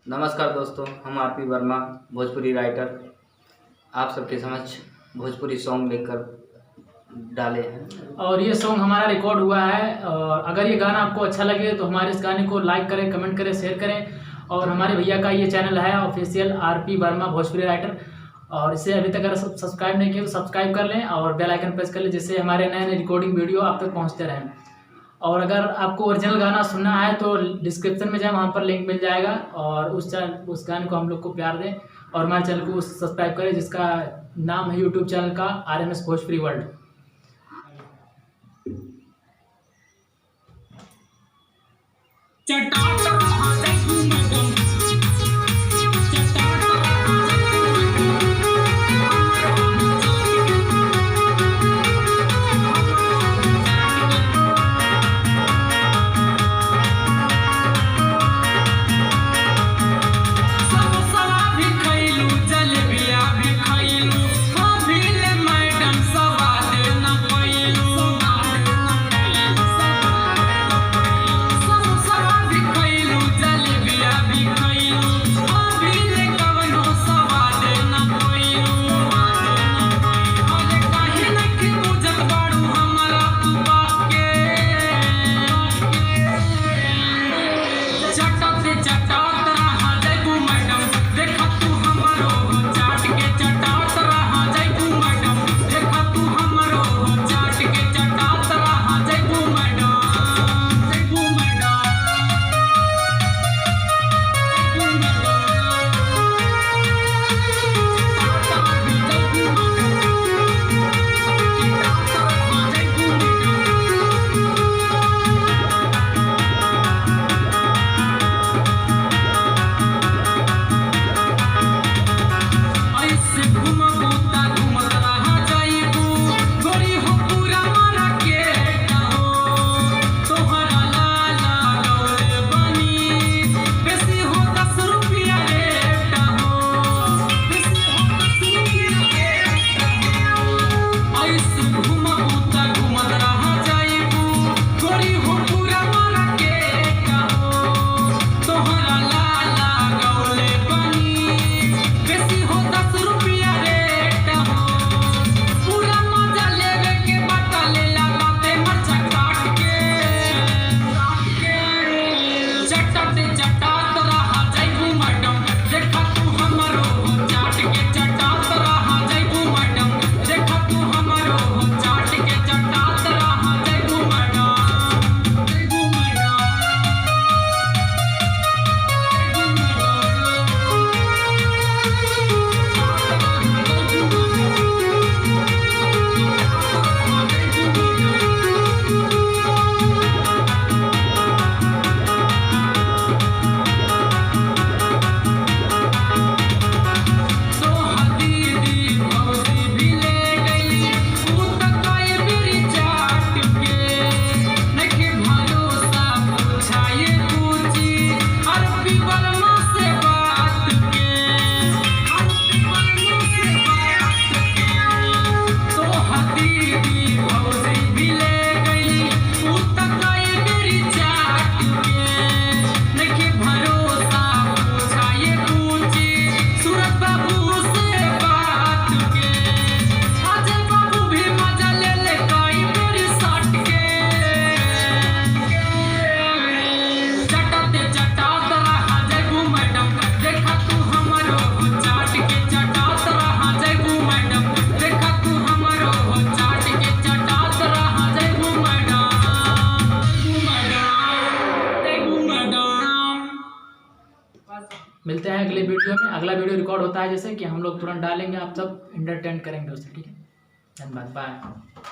नमस्कार दोस्तों, हम आरपी वर्मा भोजपुरी राइटर आप सबके समक्ष भोजपुरी सॉन्ग लेकर डाले हैं और ये सॉन्ग हमारा रिकॉर्ड हुआ है। और अगर ये गाना आपको अच्छा लगे तो हमारे इस गाने को लाइक करें, कमेंट करें, शेयर करें। और हमारे भैया का ये चैनल है official RP Verma Bhojpuri writer, और इसे अभी तक अगर सब्सक्राइब नहीं किया तो सब्सक्राइब कर लें और बेल आइकन प्रेस कर लें, जिससे हमारे नए नए रिकॉर्डिंग वीडियो आप तक पहुँचते रहें। और अगर आपको ओरिजिनल गाना सुनना है तो डिस्क्रिप्शन में जाए, वहाँ पर लिंक मिल जाएगा। और उस गाने को हम लोग को प्यार दें और हमारे चैनल को सब्सक्राइब करें, जिसका नाम है यूट्यूब चैनल का RMS भोजपुरी वर्ल्ड। मिलते हैं अगले वीडियो में। अगला वीडियो रिकॉर्ड होता है जैसे कि हम लोग तुरंत डालेंगे, आप सब एंटरटेन करेंगे उससे। ठीक है, धन्यवाद, बाय।